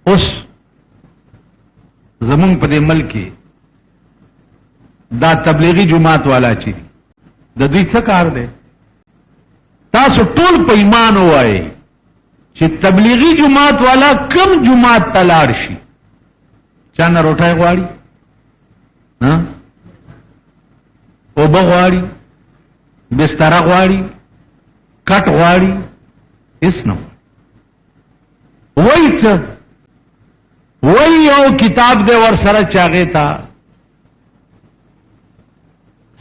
اوس زمون په دې ملک کې دا تبلیغی جماعت والا چې د دوی څه کار دی؟ تاسو ټول په ایمان وایي چې تبلیغی جماعت والا کم جماعت ته لاړ شي، چا نه روټۍ غواړي، اوبه غواړي، بستره غواړي، کټ غواړي، هیڅ نه وایي. څه وایي؟ یو کتاب دی ور سره چاغې ته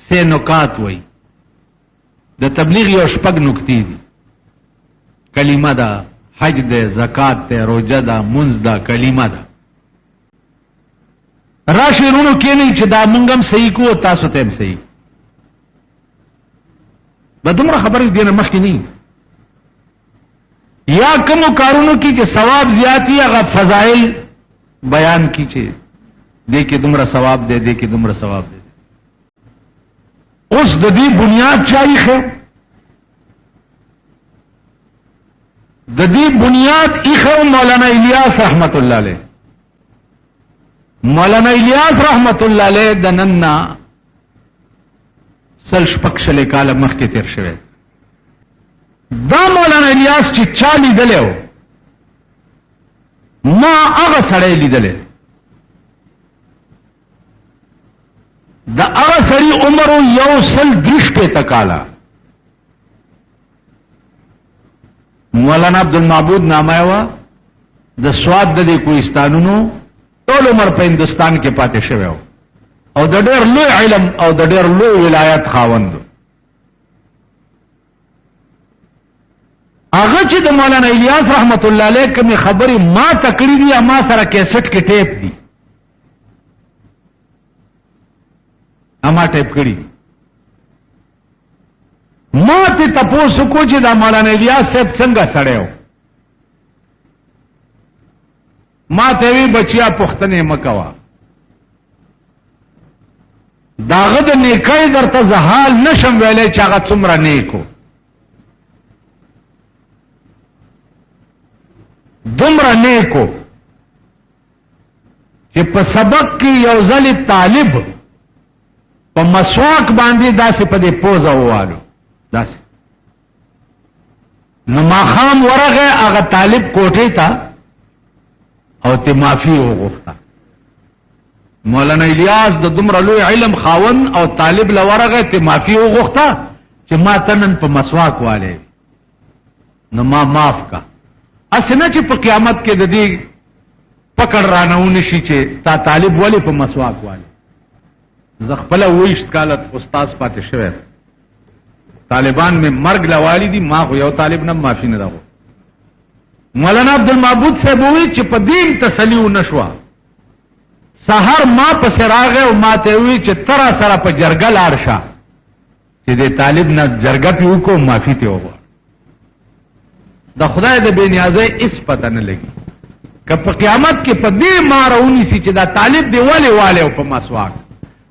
سه نکات وایي. د تبلیغ یو شپږ نکتې دي، کلمه ده، حج ده، زکات ده، روزه ده، منځ ده، کلمه ده. راشي رونو کې نه چې دا مونږ هم صحیح کو تاسو ته هم صحیح. به دومره خبرې دینه مخکې نه یا کومو کارونو کې چې ثواب زیاتی هغه فضائل بیان کی چې دې کې دومره ثواب دی، دې کې دومره ثواب دی. اوس د دې بنیاد چای خو د دې بنیاد ایخو مولانا الیاس رحمت الله علیه. مولانا الیاس رحمت الله علیه د نننا سل شپږ شلې کاله مخکې تیر شوی. دا مولانا الیاس چې چا لیدلی و، ما هغه سړی لیدلی. د هغه سړي عمر 130 کاله. مولانا عبدالمعبود نامه وا د سواد د دې کوهستانونو ټول عمر په هندستان کې پاتې شوی و او د ډېر لوی علم او د ډېر لوی ولایت خاوند. هغه چې د مولانا الیاس رحمت الله علیه کومې خبرې ما تکړې دي، ما سره کیسټ کې ټیپ دي، اما ټیپ کړی. ما ته تاسو کو چې دا مولانا الیاس صاحب څنګه سړیو؟ ما ته وی بچیا پښتنه مکوا، داغه د نیکای درته زحال نشم ویلې چې هغه څومره نیکو، دومره نیکو چې په سبق کې یو ځل طالب په مسواک باندې داسې په دې پوزه ووالو داسې. نو ماخام ورغه هغه طالب کوټې ته او ته معافي وغوښته. مولانا الیاس د دومره لوی علم خاون او طالب لورغه ته معافي وغوښته چې ما تنن په مسواک والے، نو ما معاف کا. اسنه چې په قیامت کې د دې پکړ رانهونه شي چې تا طالب ولی په مسواک والے. زخپل وېشت کالت استاد پاتې شوی، طالبان میں مرگ لوالی دي، ما خو یو طالب نه معافي نه راغو. مولانا عبدالمعبود صاحب وی چې په دین تسلی و نشوا. سحر ما په سراغه او ما ته وی چې ترا سره په جرګه لاړ شه چې دې طالب نه جرګه پیو کو معافي ته وغواړي. د خدای د بے نیازۍ اس پته نه لګي که په قیامت کې په دې مارونی سي چې دا طالب دی ولی والے او په مسواک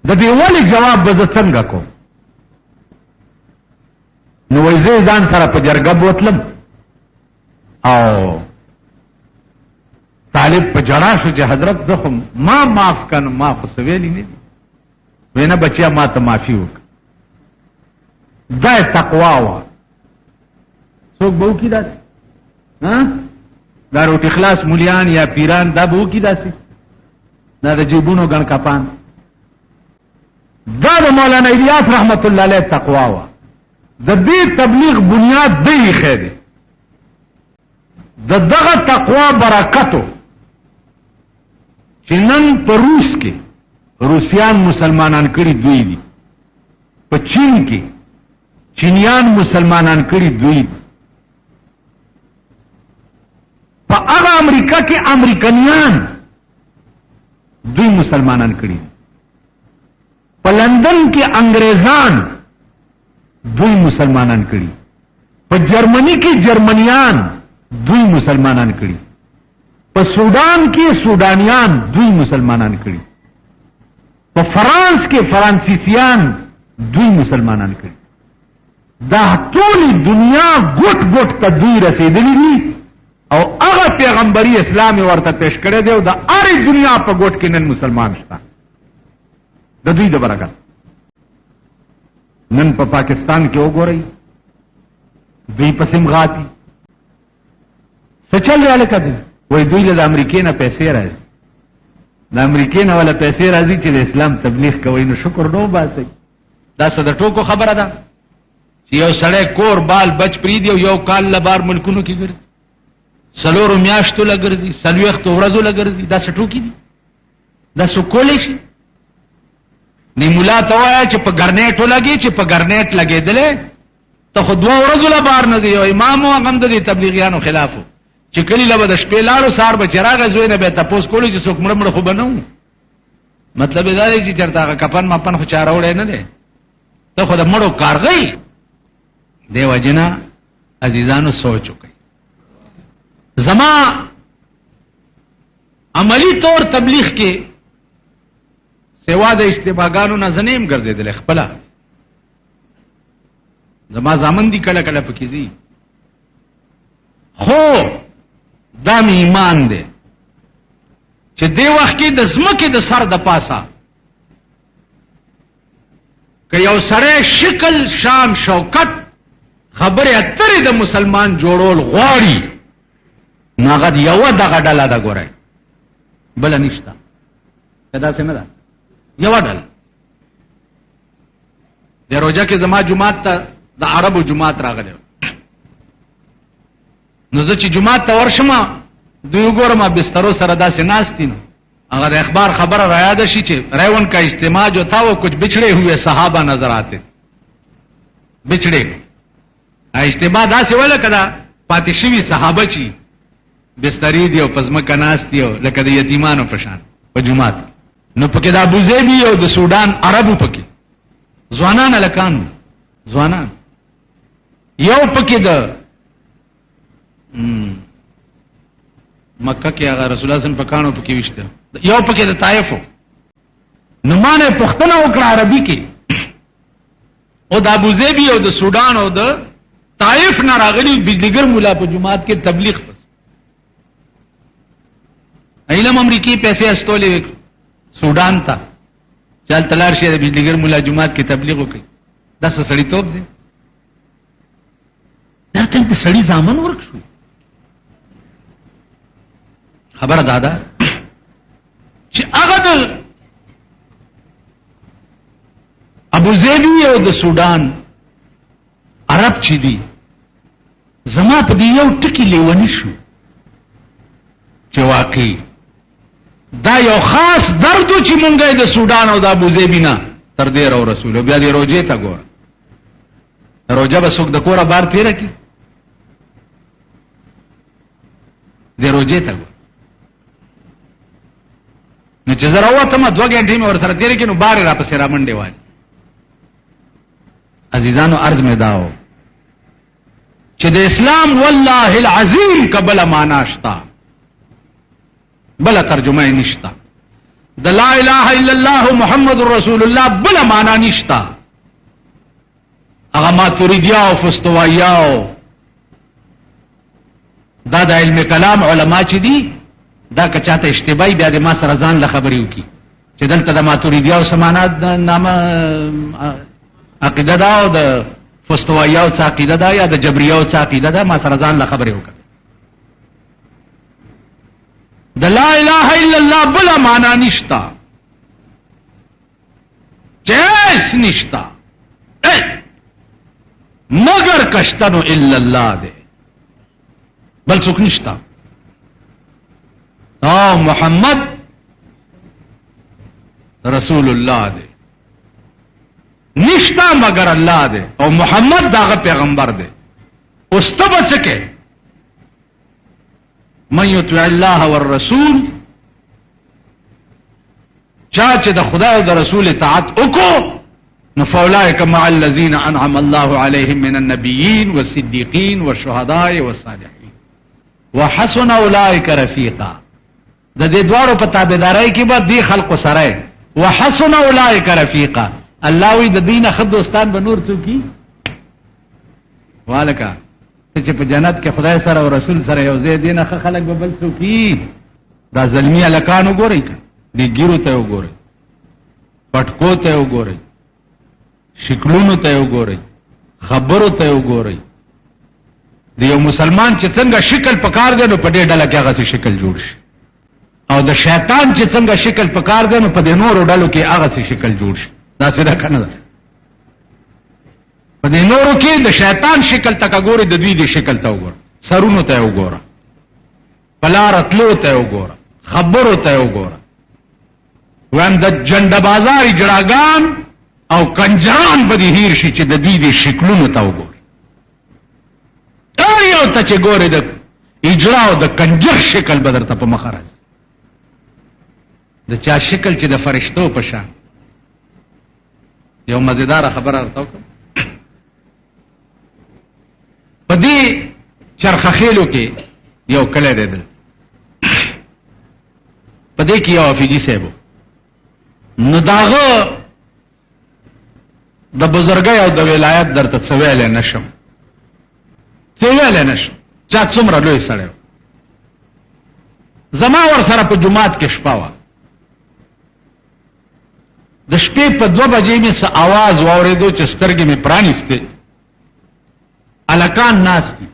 د دې ولی جواب به څنګه کو. نو وایي ځان سره په جرګه بوتلم او طالب په جړا شو چې حضرت زه ما معاف کن، ما خو سویلی نه دي. وینا بچیا ما ته معافي وکړه. دا تقوا وا. څوک به وکړي داسې؟ دا روټ اخلاص مولیان یا پیران دا به وکړي داسې؟ دا د جیبونو ګڼ کپان. دا د مولانا الیاس رحمت الله علیه تقوا وا. د دې تبلیغ بنیاد دی خیره د دغه تقوا برکتو چې نن په روس کې روسیان مسلمانان کړي دوی دي، په چین کې چینیان مسلمانان کړي دوی دي، په هغه امریکا کې امریکنیان دوی مسلمانان کړي، په لندن کې انګریزان دوی مسلمانان کړي، په جرمني کې جرمنیان دوی مسلمانان کړي، په سودان کې سودانیان دوی مسلمانان کړي، په فرانس کې فرانسیسیان دوی مسلمانان کړي. دا ټول دنیا ګوټ ګوټ ته دوی رسیدلی دي او هغه پیغمبري اسلام ورته پیش کړی دی او د هرې دنیا په ګوټ کې نن مسلمان شته د دوی د برکت. نن په پاکستان کې وګورئ دوی پسې مغاتي څه چل راله کده وای دوی له امریکای نه پیسې راځي د امریکای نه ولا پیسې راځي چې د اسلام تبلیغ کوي. نو شکر نو باسي دا څه د ټوکو خبره ده چې یو سړی کور بال بچ پریدي او یو کال لبار ملکونو کې ګرځي سلورو میاشتو لګرځي سلويختو ورځو لګرځي. دا څه ټوکی دي؟ دا څه کولی شي؟ نی مولا ته وایي چې په ګرنیټ ولګي چې په ګرنیټ لګېدلې ته خو 2 ورځو لبار نه دی. او امام او غم د تبلیغیانو خلافو چې کلی له د شپې لاړو سار به چراغ زوی نه به تاسو کولی چې څوک مړ خو بنو. مطلب دا دی چې چرته کفن ماپن خو چاره وړي نه دی ته خو د مړو کارغی دیو جنا عزیزانو سوچ وکړئ. زما عملی طور تبلیغ کې سوا د اشتباهګانو نه زنیم ګرځیدل خپل زما ځامن دي کله کله پکې زی خو دا می ایمان دی چې دی وخت کې د زمکه د سر د پاسا که یو سره شکل شان شوکت خبره اترې د مسلمان جوړول غواړي ناغد یو دغه ډله ده ګوره بل نشته دا څنګه ده یو ډله د روزه کې زما جمعات ته د عربو جمعات راغلی نو زه چې جمعات ته ورشم دوی وګورم بسترو سره داسې ناستین هغه د اخبار خبره را یاد شي چې ریون کا اجتماع جو تھا وہ کچھ بچھڑے ہوئے صحابہ نظر آتے بچھڑے اجتماع داسې ولا کدا پاتې شوي صحابه چی بستری دی او پزمکه ناست دی لکه د یتیمانو په شان په جمعات نو پکې د ابوظبي او د سودان عربو پکې ځوانان الکان ځوانان یو پکې د مکه کې هغه رسول الله صلی الله علیه وسلم پکانو پکې وشته یو پکې د طائفو نو مانه پښتنه وکړه عربي کې او د ابوظبي او د سودان او د طائف نه راغلي بجلیګر مولا په جمعات کې تبلیغ علم امریکای پیسې استولې سودان ته چل تلار شه د بجلیګر مولا جمعات کې تبلیغ وکړي دا څه سړی توپ دی دا ته سړی ځامن ورک شو خبر دادا چې هغه د ابوظبي او د سودان عرب چې دي زما په دی یو ټکی لیونی شو چې واقعي دا یو خاص درد چې مونږه د سودان او د ابوظبي نه تر دې او رسول بیا دې روزه ته ګور روزه به څوک د کوره بار تیر کی دې روزه ته ګور نو چې زه راوته 2 غنټې مې ور سره تیر کې نو بار را پسې را منډې وای. عزیزانو عرض مې داو چې د اسلام والله العظیم قبل معنا شتا بل ترجمه نشتا د لا اله الا الله محمد رسول الله بل معنا نشتا. هغه ماتوریدیا او فستوایاو دا د علم کلام علما چې دي دا که چاته اشتباهي بیا د ما سره ځان له خبرې وکي چې دلته د ماتوریدیا او سمانات نامه عقیده دا او د فستوایاو څخه عقیده دا یا د جبریاو څخه عقیده دا ما سره ځان له خبرې وکړه. د لا اله الا الله بلا معنا نشتا جیس نشتا مگر کشتنو الا الله دے بل څوک نشتا او محمد رسول الله دے نشتا مگر الله دے او محمد داغه پیغمبر دے استبه چکے من یطیع الله والرسول چا چې د خدای او د رسول اطاعت وکړو نو فاولئک مع الذین انعم الله علیهم من النبیین والصدیقین والشهداء والصالحین وحسن اولئک رفیقا. د دې دوارو په تابعدارۍ کې به دی خلق سره وحسن اولئک رفیقا. الله وی د دینه خد دوستان به نور څوکي والکا چې په جنت کې خدای سره او رسول سره یو ځای دي نه خلک به بل څوک دا ظلمي هلکان وګورئ دې ګیرو ته وګورئ پټکو ته وګورئ شکلونو ته وګورئ خبرو ته وګورئ د یو مسلمان چې څنګه شکل پکار دی نو په دې ډله کې هغه شکل جوړ شي او د شیطان چې څنګه شکل پکار دی نو په دې نورو ډلو کې هغه شکل جوړ شي دا څه کنه ده په دې نورو کې د شیطان شکل تک ګوري د دوی د شکل ته وګوره سرونو ته وګوره پلارتلو ته وګوره خبرو ته وګوره وان د جنډ بازاري جړاګان او کنجران به دې هیر شي چې د دوی د شکلونو ته وګوره یو ته چې ګوري د اجرا او د کنجر شکل به درته په مخ راځي د چا شکل چې د فرشتو په شان یو مزیدار خبره ورته وکړم په دې چرخه خېلو کې یو کلی دی په دې کې یو حافظي صاحب نو داغه د بزرګۍ او د ولایت درته څه ویلی نشم چا څومره لوی سړی زما ور سره په جماعت کې شپه وه د شپې په 2 بجې مې څه आवाज واورېدو چې سترګې مې پرانیستې الکان ناست دي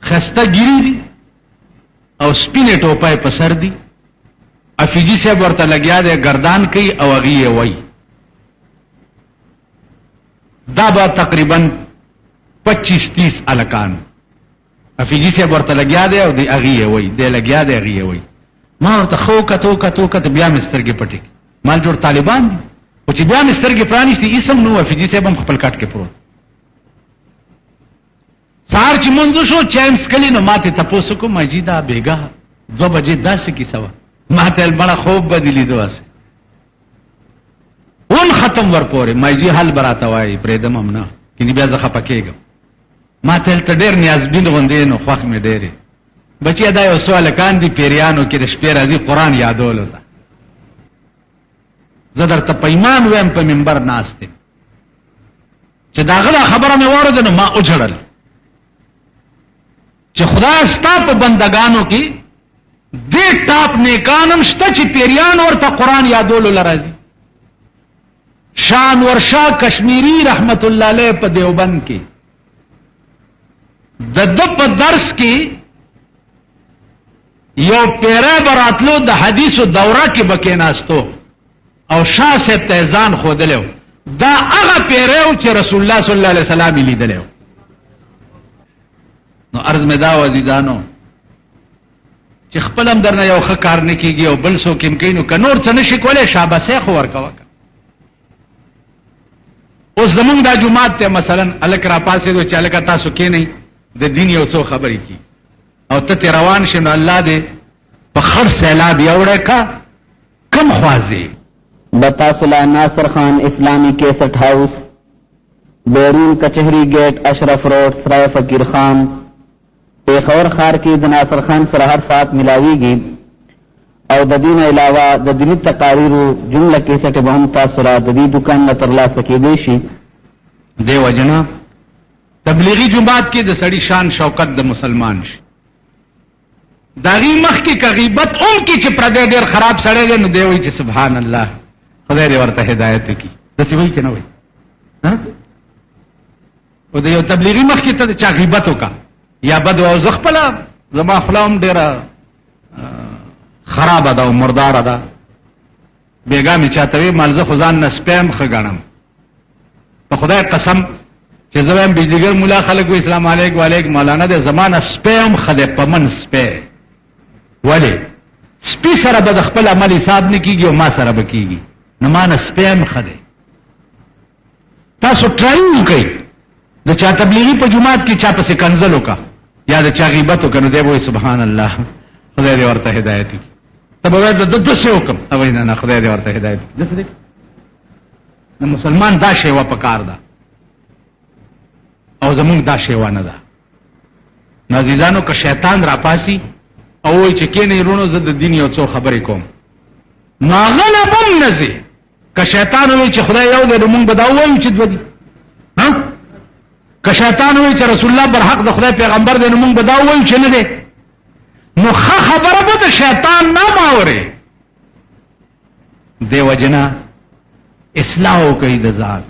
خسته ګیري دي او سپینې ټوپای په سر دي افیجي صاحب ورته لګیا دی گردان کوي او هغې یې وایي دا به تقریبا 25-30 الکان افیجي صاحب ورته لګیا دی او دی هغې یې وایي دی لګیا دی هغې یې وایي ما ورته ښه وکتو بیا مې سترګې پټې مال جوړ طالبان دي خو چې بیا مې سترګې پرانیستې اسم نو افیجي صاحب هم خپل کټ کې پروت سهار چې منځ شو چایم څښلي نو ما ته تپوس وکړو ماجي دا بېګا 2 بجې داسې کیسه وه ما ته بړه خوب به دې لیدو هسې اون ختم ورپورې ماجي حل به راته وایي پرېږدم هم نه کني بیا زه خفه کېږم ما ته هلته ډېر نیازبین غوندې نو خوښ مې ډېرې بچیه دا یو څو هلکان دي پیریانو کې د شپې راځي قرآن یادولو ته زه درته په ایمان ویم په منبر ناست یم چې د هغه دا خبره مې واورېده نو ما وجړل چې خدای ستا په بندګانو کې دې ټاپ نیکانم شته چې پیریان ورته قرآن یادولو لراځي شاه انورشاه کشمیری رحمت الله علیه په دیوبند کې د ده په درس کې یو پیری براتلو د حدیثو دوره کې به کېناستو او شاه صاحب ته ځان ښودلی و دا هغه پیری و چې رسول الله صلی الله علیه وسلم یې لیدلی و نو عرض مې دا و عزیزانو چې خپل هم درنه یو ښه کار نه کېږي او بل څوک هم کوي نو که نور څه نه شي کولی شاباسۍ خو ورکوه اوس زمونږ دا جومات ته مثلا هلک راپاڅېدو چې هلکه تاسو کېنئ د دین یو څو خبرې کی او ته تی روان شي نو الله دې په خړ سیلاب یوړی کا کم خوازې بتاصلہ ناصر خان اسلامی کیسٹ ہاؤس بیرون کچہری گیٹ اشرف روڈ سرائے فقیر خان پیښور ښار کې د ناصر خان سره هر ساعت ملاویږي او د دین علاوه د دیني تقاریرو جمله کیسټ به هم تاسو را د دې دکان نه ترلاسه کېدی شي دی وجنا تبلیغی جماعت کې د سړی شان شوکت د مسلمان شي داغي مخ کې غیبت اون کې چې پردې ډېر خراب سړی دی نو دی وایي چې سبحان الله خدای دې ورته هدایت وکړي داسې وایي که نه وایي او د یو تبلیغي مخ کې ته چا غیبت وکړه یا بد او زه خپله زما خوله هم ډېره خرابه ده او مرداره ده بېګا مې چاته وی مال زه خو ځان نه سپی هم ښه ګڼم په خدای قسم چې زه وایم بجلیګر ملا خلک وي اسلام علیک وعلیک مولانا دی زما نه سپی هم ښه دی په من سپی ولې سپي سره به د خپل عمل حساب نه کېږي او ما سره به کېږي نو ما نه سپی هم ښه دی تاسو ټرای وکئ د چا تبلیغي په جومات کې چا پسې کنځل وکړه یا د چا غیبت وکړه نو دی به وایي سبحان الله خدای دې ورته هدایت وکړي ته به وایې د داسې وکړم ته وایي نه نه خدای دې ورته هدایت وکړي داسې دی د مسلمان دا شیوه پکار ده او زمونږ دا شیوه نه ده نو عزیزانو که شیطان راپاسي او وایي چې کېنئ وروڼو زه د دین یو څو خبرې کوم نو هغه نه به هم نه ځې که شیطان وایي چې خدای یو دی نو مونږ به دا ووایو چې دوه دي که شیطان وایي چې رسول الله برحق د خدای پیغمبر دی نو موږ به دا وایو چې نه دی. نو ښه خبره به د شیطان نه ماورې دی وجنه اصلاح وکړئ د ځان،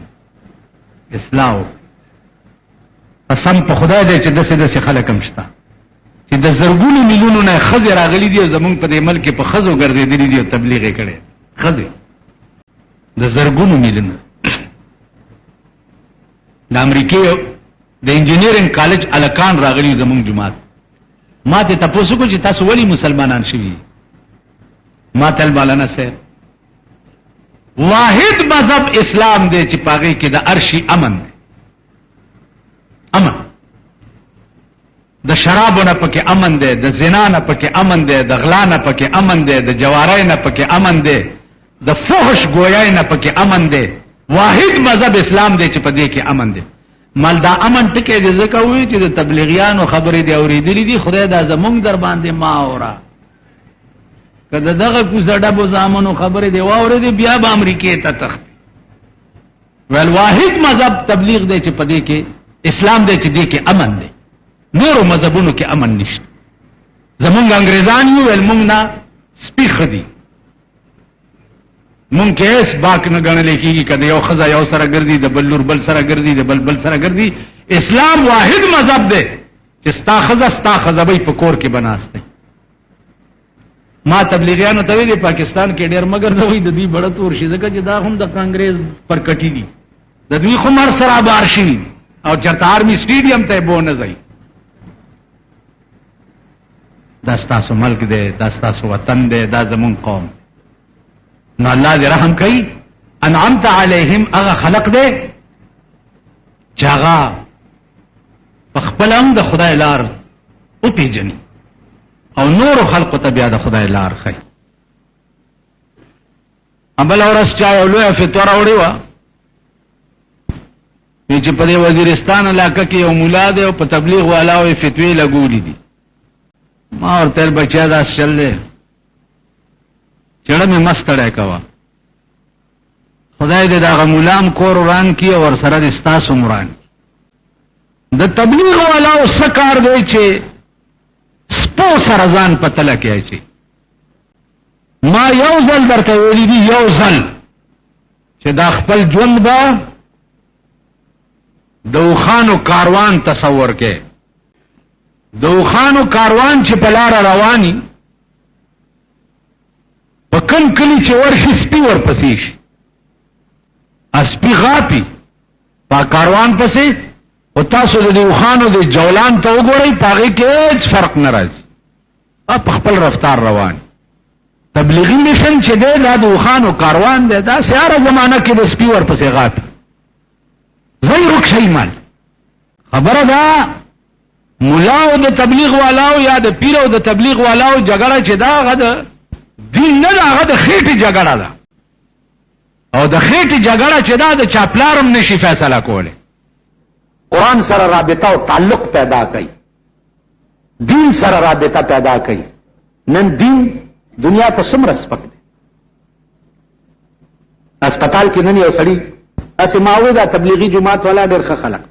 اصلاح وکړئ. قسم په خدای دی چې داسې داسې خلک هم شته چې د زرګونو میلیونو نه ښځې راغلي دي او زمونږ په دې ملک کې په ښځو ګرځېدلي دي او تبلیغ یې کړی. ښځې د زرګونو میلیونو. د امریکې د انجینیرینګ کالج الکان راغلي زمونږ جماعت. ما ته تپوس وکړو چې تاسو ولې مسلمانان شوي؟ ما تل مولانا صاحب واحد مذهب اسلام دی چې پاغې کې د ارشي امن دی. امن د شرابو نه پکې امن دی، د زنا نه پکې امن دی، د غلا نه پکې امن دی، د جوارۍ نه پکې امن دی، د فحش گویای نه پکې امن دی. واحد مذهب اسلام دی چې په دې کې امن دی. مال دا امن ټکی دی ځکه وایي چې د تبلیغیانو خبرې دی اورېدلې دي، خدای دا زمونږ در باندې ما اورا. که د دغه کوڅه ډبو زامنو خبرې دی واورېدې بیا به امریکې ته تښتي. ویل واحد مذهب تبلیغ دی چې په دې کې اسلام دی چې دې کې امن دی. نورو مذهبونو کې امن نشته. زمونږ انګریزان یو ویل مونږ نه سپي ښه دي، مونږ کې هیڅ باک نه ګڼلی کېږي که د یو ښځه یو سره ګرځي، د بل لور بل سره ګرځي، د بل بل سره ګرځي. اسلام واحد مذهب دی چې ستا ښځه ستا ښځه به په کور کې به ناست دی. ما تبلیغیانو ته ویلي پاکستان کې ډېر مګر نه وي د دوی بړه تور شي ځکه چې دا هم د کانګریس پر کټي دي، د دوی خو مر سره بار شي او چېرته آرمي سټیډیم ته یې بو نه ځئ. دا ستاسو ملک دی، دا ستاسو وطن دی، دا زمونږ قوم. نو الله دې رحم کوي. انعمت علیهم هغه خلق دی چې هغه په خپل هم د خدای لار وپېژني او نورو خلقو ته بیا د خدای لار ښیي. بله ورځ چا یو لویه فتوا راوړې وه چې په دې وزیرستان علاقه کې یو ملا دی او په تبلیغ والاو یې فتوې لګولي دي. ما ورته ویل بچیا داس چل دی، چړه مې مه ستړی کوه، خدای دې د هغه ملام کور وران کړي او ورسره دې ستاسو هم وران کړي. د تبلیغ والاو څه کار دی چې سپو سره ځان په تله کې اچي. ما یو ځل درته ویلي دي، یو ځل چې دا خپل ژوند به د اوښانو کاروان تصور کې. د اوښانو کاروان چې په لاره رواني په کوم کلي چې ورشي سپي ورپسې شي، سپي غاپي په کاروان پسې. او تاسو د اوښانو د جولان ته وګورئ په هغې کې هېڅ فرق نه راځي، په خپل رفتار روان. تبلیغي میشن چې دی دا د اوښانو کاروان دی، دا هره زمانه کې د سپي ورپسې غاپي. ځئ رک شئ مال. خبره ده ملاو د تبلیغ والاو یا د پیرو د تبلیغ والاو جګړه چې دا هغه د دین نه ده، هغه د خېټې جګړه ده. او د خېټې جګړه چې دا د چاپلار هم نشي فیصله کولی. قرآن سره رابطه او تعلق پیدا کوي، دین سره رابطه پیدا کوي. نن دین دنیا ته څومره سپک دی. اسپتال کې نن یو سړي اسې ما وایي دا تبلیغي جماعت والا ډېر ښه خلق،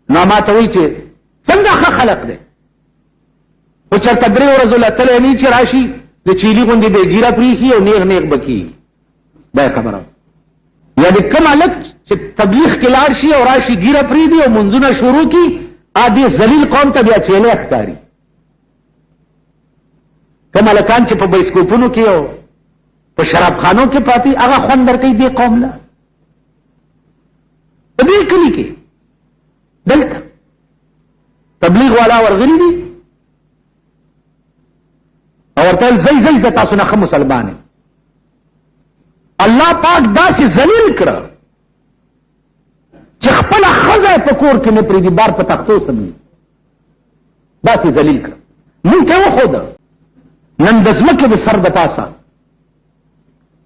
نو ما ته وایي چې څنګه ښه خلق دی، خو چېرته 3 ورځو له تلی نه چې راشي د چیلي غوندې بې ګیره پرېښي او نیغ نیغ به کېږي. دا یې خبره. یا د کوم هلک چې تبلیغ کې لاړ شي او راشي ګیره پرېږدي او منځونه شروع کړي، دې ذلیل قوم ته بیا چیلی ښکاري. کوم هلکان چې په بایسکوپونو کې او په شرابخانو کې پاتې، هغه خوند درکوي دې قوم له. په دې کلي کې دلته تبلیغ والا ورغلي دي او ورته ویل ځئ ځئ زه تاسو نه ښه مسلمان یم. الله پاک داسې ذلیل کړه چې خپله ښځه په کور کې نه پرېږدي، بار په تختو سموي. داسې ذلیل کړه. موږ ته وښوده نن د ځمکې د سر د پاسه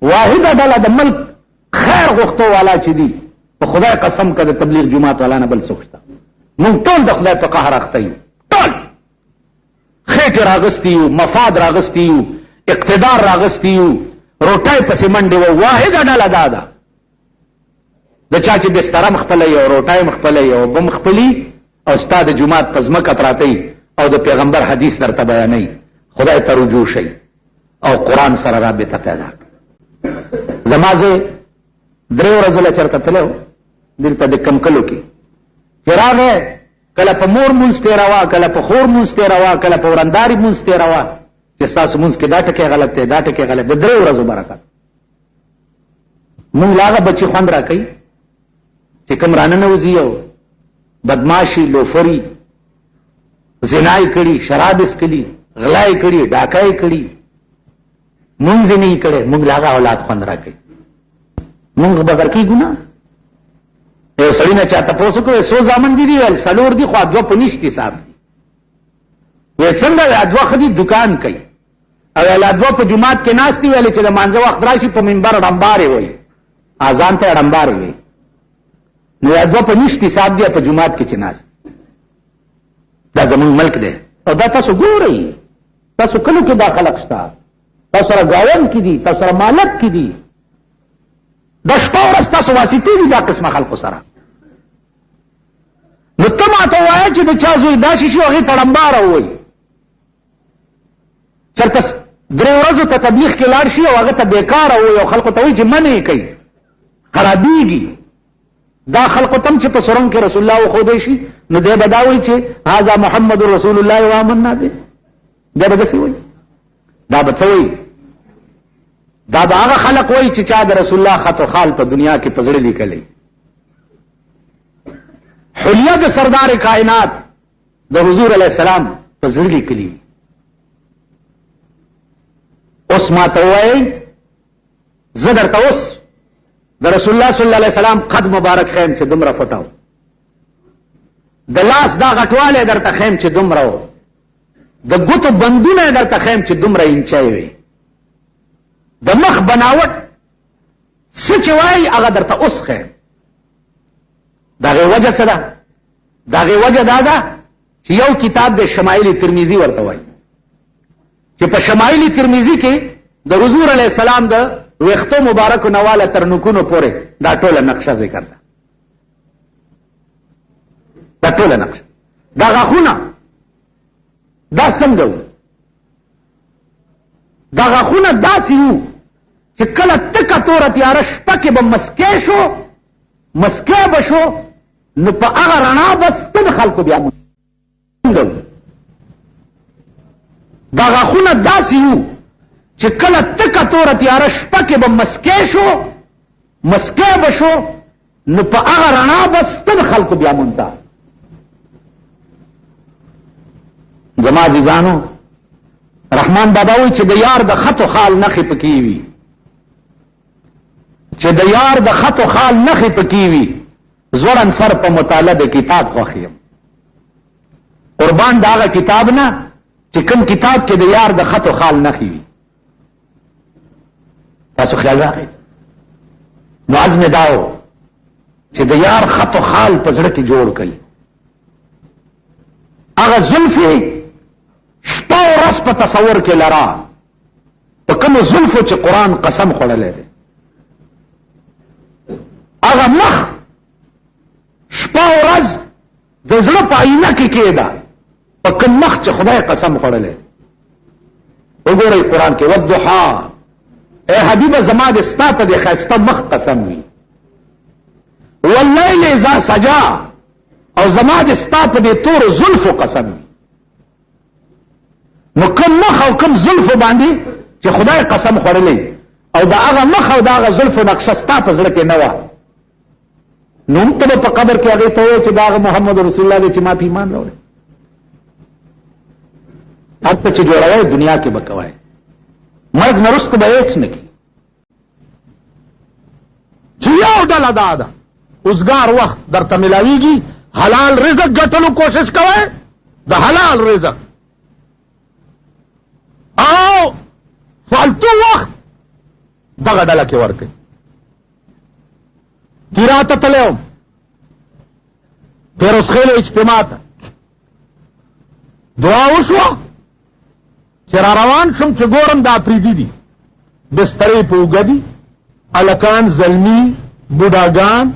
واحده ډله د ملک خیر غوښتو والا چې دي، په خدای قسم که د تبلیغ جماعت والا نه بل څوک شته. موږ ټول د خدای په قهر اخته یو، ټول خېټې راغستي یو، مفاد راغستي یو، اقتدار راغستي یو، روټۍ پسې منډې وه. واحده ډله دا ده د چا چې بستره مخپله او روټای مخپله او بم مخپلی او ستا د جماعت په ځمکه پراتی او د پیغمبر حدیث درته بیانوي، خدای ته رجوع شي او قرآن سره رابطه پیدا کړي. زما زوی 3 ورځو له چېرته تللی دلته د کمکلو کې چې راغی، کله په مور مونځ تېروه، کله په خور مونځ تېروه، کله په ورنداري مونځ تېروه چې ستاسو مونځ کې دا ټکی غلط دی، دا ټکی غلط دی. د 3 ورځو برکت مونږ له هغه بچي خوند را کوي چې کوم راننوځي او بدماشي، لوفري، زنای کړي، شراب اسکلي، غلای کړي، ډاکای کړي، مونږ یې نه کړي، مونږ له هغه اولاد خوند را کوي. مونږ بغیر کې ګناه یو سړی نه چا تاسو کوی 100 زامن دي ویل 4 دي خو 2 پنيشتي صاحب دي. وې څنګه 2 خدي دکان کوي او لا 2 په جمعات کې ناس دي ویل چې د مانځه وخت راشي په منبر ډمبارې وای، اذان ته ډمبارې وای. نو 2 پنيشتي صاحب دي په جمعات کې چې ناس. دا زمون ملک دی او دا تاسو ګورئ، تاسو کلو کې دا خلق شته، تاسو سره گاون کې دي، تاسو سره مالک کې دي، د شپه ورځ تاسو واسطې دي دا قسمه خلقو سره. نو ته ماته وایه چې د چا زوی داسې شي هغې ته ډمباره ووایي، چېرته 3 ورځو ته تبلیغ کې لاړ شي او هغه ته بېکاره ووایي او خلقو ته وایي چې منع یې کوي، خرابېږي. دا خلقو ته هم چې په سرنګ کې رسول الله وښودی شي نو دی به دا وایي چې هذا محمد رسول الله وآمنا به، دی به داسې وایي. دا به څه وایي؟ دا به هغه خلق وایي چې چا د رسول الله خط و خال په دنیا کې په زړه لیکلی. حلیه د سردار کائنات د حضور علیه السلام په زړه لیکلی. اوس ما ته وایي زه درته اوس د رسول الله صلی الله علیه وسلم قد مبارک خیم چې دومره فټاو، د لاس دا غټوالی درته خیم چې دومره و، د ګوتو بندونه درته خیم چې دومره انچای وي، د مخ بناوټ څه چې وایي هغه درته اوس خیم. د هغې وجه څه ده؟ د هغې وجه دا ده چې یو کتاب د شمایل ترمذي ورته وایي چې په شمایل ترمذي کې د حضور علیه السلام د ویختو مبارکو نواله تر نکونو پورې دا ټوله نقشه ذکر ده. دا ټوله نقشه، دا غاښونه دا څنګه وو؟ دا غاښونه داسې وو چې کله تکه توره تیاره شپه کې به مسکی شو، مسکی به شو نو په هغه رڼا به ستن خلکو بیا موندل. دا غاښونه داسې وو چې کله تکه توره تیاره شپه کې به مسکی شو، مسکی به شو نو په هغه رڼا به ستن خلکو بیا مونده. زما عزیزانو، رحمان بابا وی چې د یار د خط و خال نخې پکې وي، چې د یار د خط و خال نخې پکې وي، زوړن سر په مطالعه د کتاب خوښ یم. قربان د هغه کتاب نه چې کوم کتاب کې د یار د خط و خال نخې وي. تاسو خیال راغی؟ نو عزم داو چې د یار خط و خال په زړه کې جوړ کړي. هغه زلفې شپه او ورځ په تصور کې لرا، په کومو زلفو چې قرآن قسم خوړلی دی. هغه مخ شپه او ورځ د زړه په آینه کې کېده، په کوم مخ چې خدای قسم خوړلی. وګورئ قرآن کې والضحا، اے حبیبه زما د ستا په دې ښایسته مخ قسم وي، واللیل اذا سجا، او زما د ستا په دې تورو زلفو قسم وي. نو کم مخ او کم زلفو باندې چې خدای قسم خوړلی او دا هغه مخ او دا هغه زلفو نقشه ستا په زړه کې نه وه، نو هم ته به په قبر کې هغې ته وایې چې دا هغه محمد رسول الله دی چې ما په ایمان راوړی. هر څه چې جوړوی دنیا کې به کوی، مرګ نه وروسته به هېڅ نه کړي. چې یو ډله دا ده اوزګار وخت درته ملاویږي، حلال رزق ګټلو کوشش کوئ، د حلال رزق، او فالتو وخت دغه ډله کې ورکړئ. تیراته تللی وم پیروز خیل اجتماع ته، دعا وشوه چې را روان شم چې ګورم دا پریدي دي، بسترې په اوږه دي، هلکان، زلمي، بوډاګان،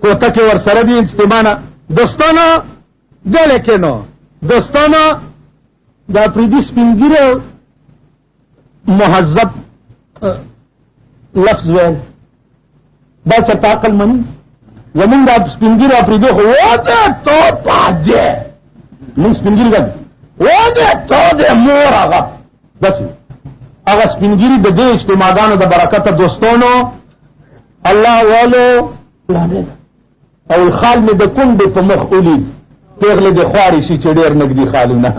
کوته کې ورسره دي اجتماعنا دوستانو دی لیکنو دوستانو دا پریدي سپینګیره مهذب لفظ ویل دا چرته عقل مني زمونږ دا سپینګیره افریدي خو وده تو پاجه مونږ سپینګیري ګڼو وده تو د مور هغه داسې هغه سپینګیري د دې اجتماعګانو د برکته دوستانو الله والو او الخال مې د کونډې په مخ ولید پیغلې د خوارې شي چې ډېر نږدې خالونه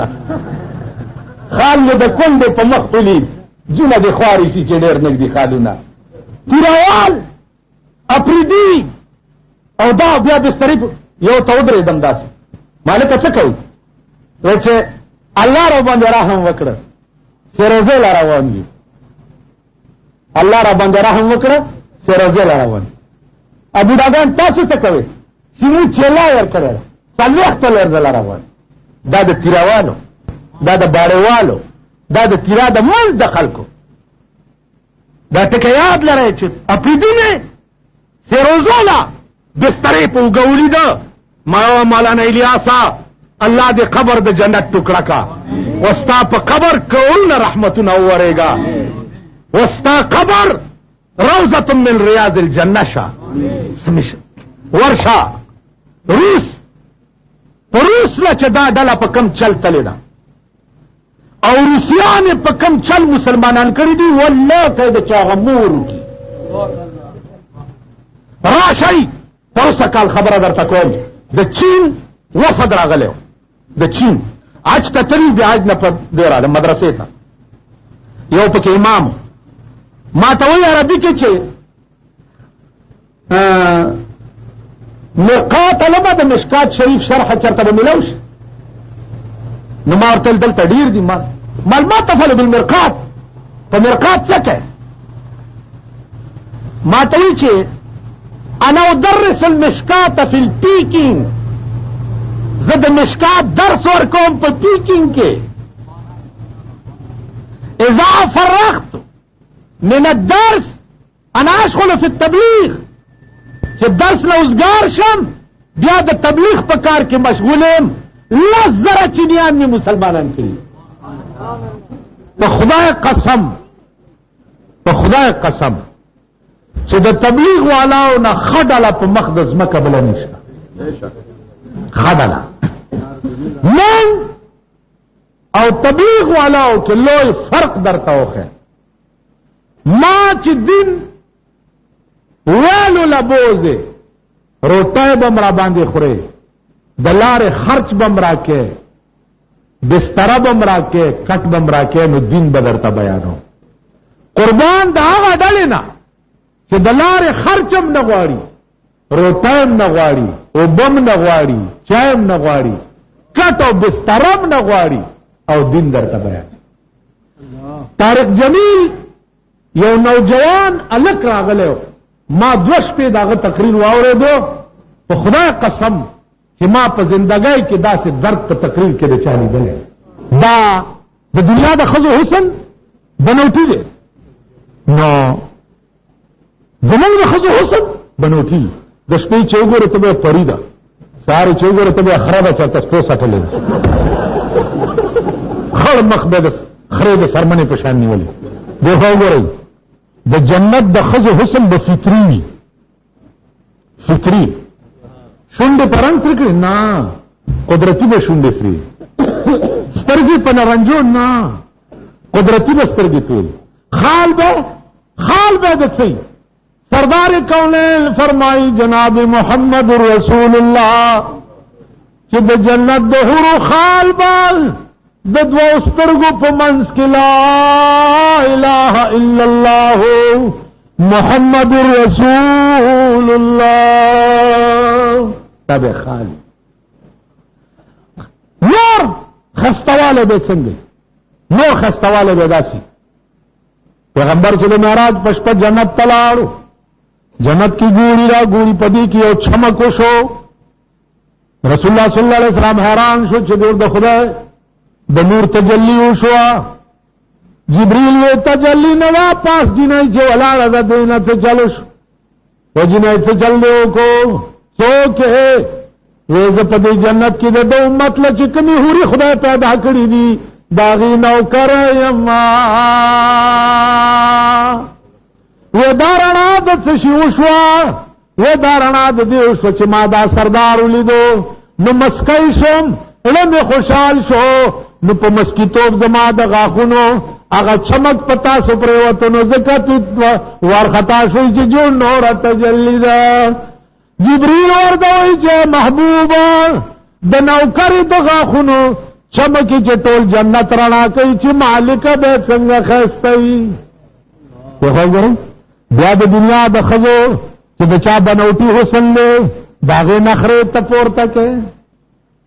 خال مې د کونډې په مخ ولید جونه د خوارې شي چې ډېر نږدې خالونه تیراوال اپریدي او دا بیا بسترې یو ته ودرېدم داسې مالکه څه کوي وایي چې الله را باندې رحم وکړه سروزه لا روان دي الله را باندې رحم وکړه سروزه لا روان ابو ډاګان تاسو څه کوي سیمو چلا ور کړل څلوخت لر دل روان دا د تیراوالو دا د باړېوالو دا د تیرا د مول د خلکو دا ټکه یاد لرئ چې اپریدي نه سروزولا بسترې په وګولې ده ما مولانا الیاسا الله دې قبر د جنت ټوکړه کا وستا په قبر کولنا رحمتنا ورېګا وستا قبر روضه من رياض الجنه شا سمش ورشا روس لا چې دا ډله په کم چل تللی ده او روسیان په کم چل مسلمانان کړي دي والله که د چا غمور کی راشي پروسه کال خبره درته کوم د چین وفد راغلی د چین حج ته تلي بیا حج نه په دی راغلی مدرسې ته یو پکې امام ما ته وایي عربي کې چې مرقات علمه د مشکات شریف شرح چرته به ملو شي نو ما ورته دلته ډېر دي ما تفعل بالمرقات په مرقات څه کوي ما ته وایي چې انا ادرس المشکات فی الپیکینگ زه د مشکات درس ورکوم په پیکینگ کې اذا فرغت من الدرس انا اشغل فی التبلیغ چې درس له اوزګار شم بیا د تبلیغ په کار کې مشغول یم 10,000 چینیان مې مسلمانان کړي په خدای قسم چې د تبلیغ والاو نه خډاله په مخ د ځمکه بله نشته خډاله من او تبلیغ والاو کې لوی فرق درته وښیم ما چې دین ویلو لبوزې روټۍ به م را باندې خورې د لارې خرچ به م راکې بستره به م راکې کټ به م راکې نو دین به درته بیانو قربان د هغه ډلې نه چې د لارې خرچم نه غواړي روټۍ م نه غواړي اوبه م نه غواړي چای م نه غواړي کټ او بستره م نه غواړي او دین درته بیان طارق جمیل یو نوجوان الک راغلی ما 2 شپې داغه تقریر واورېدو په خدای قسم چې ما په زندګۍ کې داسې درد په تقریر کې د چا لیدلی دا د دنیا د ښځو حسن بنوټي دی نو زمونږ د ښځو حسن بنوټي د شپې چې وګورې ته به پري ده سهار چې وګورې ته به خره ده چېرته سپو سټلې ده خړ مخ به د خرې د سرمنې په شان نیولې دی خو وګورئ د جنت د ښځو حسن به فطري وي فطري شونډې په رنګ سره کړي نه قدرتي به شونډې سرې سترګې په نرنجو نه قدرتي به سترګې تول خال به د څه سردار کونین فرمائی جناب محمد رسول اللہ چې د جنت د حورو خال بال د 2 سترګو په منځ کې لا اله الا الله محمد رسول الله تبه خال نور خستواله به څنګه نور خستواله به داسي پیغمبر چې د معراج په شپه جنت ته لاړو جنت کی ګوري را ګوري پدې کې یو چمک وشو رسول الله صلی الله علیه وسلم حیران شو چې د خدای د نور تجلی وشو جبريل و تجلی نه واپس جنای چې ولاړه ده دینه ته چلو شو و جنای څه چل دیو کو چې ټوکه وې په دې جنت کې د امت له چې کومي حوري خدای پیدا کړی دي داغي نوکر یما و دارنا د څه وشوا و دارنا د دې وشو چې ما دا سردار ولیدو نو مسکای شم له خوشحال شو نو په مسکیتوب زما د غاخونو هغه چمک پتا سو پرېوته نو زکات ورخطا شوی چې جوړ نور تجلی دا جبريل ورته وایي چې محبوبا د نوکر د غاخونو چمکی چې ټول جنت رڼا کوي چې مالک به څنګه خستوي په وګورئ بیا د دنیا د خزو چې د چا بنوټي حسن له داغه نخره ته پورته کې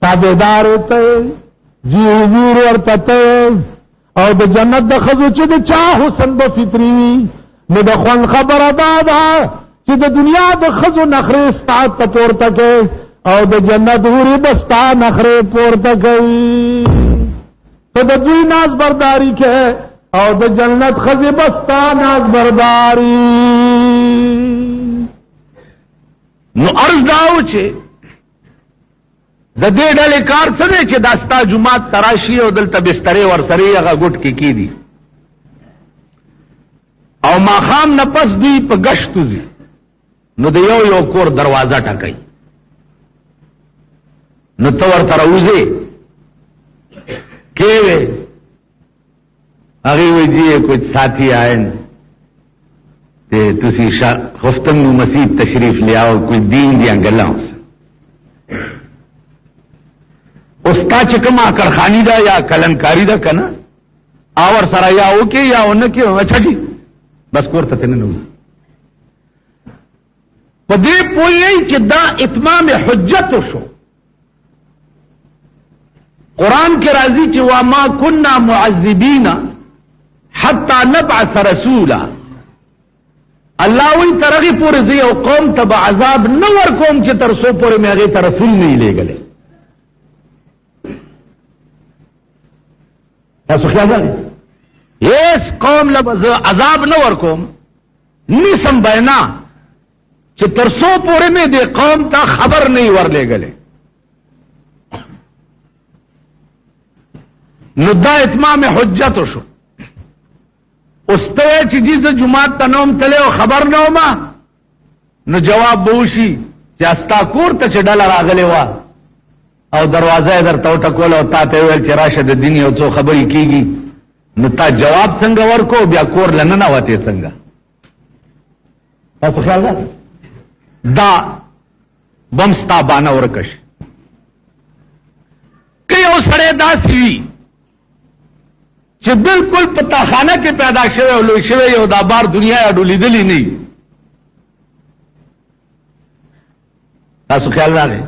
تابعدار ته جی حضور ورته او د جنت د خزو چې د چا حسن به فطری وي نو د خوان خبره ده چې د دنیا د خزو نخره ستات ته پورته کې او د جنت حوري بستا نخره پورته کوي ته د دوی ناز برداری کې او د جنت خزي بستا ناز برداری نو عرض داو چې د دې ډلې کار څه دی چې داستا جمعات تراشی او دلته بسترې ورسري هغه ګټ کې کیدی او ماخام نه پس دوی په گشت وزي نو د یو کور دروازه ټکای نو تو ورته راوځي کېوي هغه وی جی کچھ ساتھی آئے تے تسی خفتن مسجد تشریف لے آؤ کوئی دین دیا گلاں استا چکم آکر خانی دا یا کلنکاری دا کنا آور سرا یا اوکے یا انکی اچھا جی بس کور تتنے نوی پا دے پوئی کہ دا اتمام حجت شو قرآن کے راضی چی وما کننا معذبین حتی نبعث رسولا اللہ وی ترغی پورے زی او قوم تبا عذاب نور قوم چی ترسو پورے میں اگے تا رسول نہیں لے گلے ایسو خیال ہے اس قوم لبز عذاب نور قوم نیسم بینا چی ترسو پورے میں دے قوم تا خبر نہیں ور لے گلے ندا اتمام حجت شو استوے چی جیز جماعت تا نوم تلے و خبر نوما نو جواب بوشی چی استا کور تا چی ڈالا راغلے وا او دروازه در تو ټکول او تا ته ویل چې راشه د دین یو څو خبرې کیږي نو تا جواب څنګه ورکو بیا کور لننه وته څنګه تاسو خیال ده دا بمستا باندې ورکش که یو سړی داسې وي چې بالکل پتا خانه کې پیدا شوی او لوی شوی یو دا بار دنیا اډو لیدلی نه تاسو خیال راغی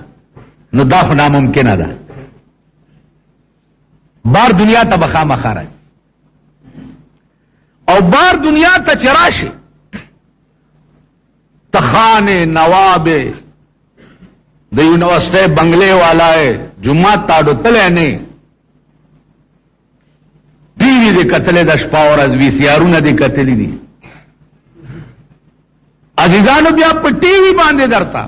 نو دا خو ناممکنه ده بار دنیا ته بخامخا راځي او بار دنیا ته چراشي تخانه نواب د یونیورسيټي بنگلے والا ہے جمعه تاړو تل نه ټي وي د کتلې د شپه او ورځ وی سي ارونه د کتلې دي عزیزانو بیا په ټي وي باندې درتا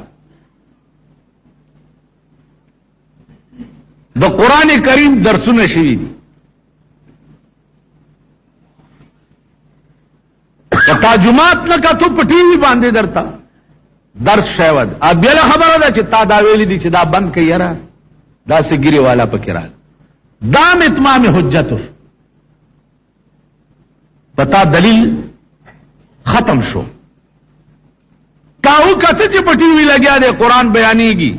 د قران کریم درسونه شوي دي پتا جمعات نه کتو په ټي وي باندې درتا درس شاید ابل خبره ده چې تا دا ویلي دي چې دا بند کړي را دا سګيري والا پکې را دام اتمام حجت پتا دلیل ختم شو تاو کته چې په ټي وي لګیا دی قران بیانېږي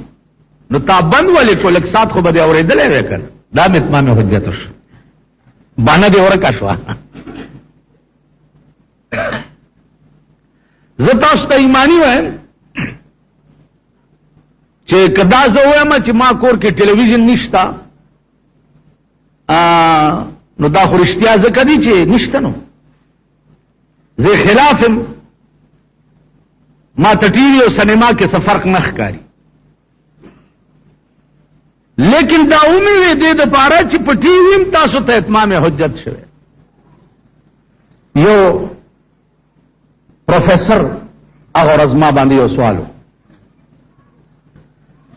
نو تا بند ولې کو لک سات خو بده اورېدلې وکړ دا اتمام حجت شو باندې ورکا شو زتا ست ایمانی وایم چې کدا زه وایم چې ما کور کې ټلویزیون نشتا نو دا خو رښتیا ځکه دي چې نشته نو زه خلاف ما ته ټي وي او سینما کې څه فرق نه ښکاري لیکن دا امید دې د پاره چې په ټي وي تاسو ته اتمام حجت شوه یو پروفیسر هغه رزما باندې یو سوالو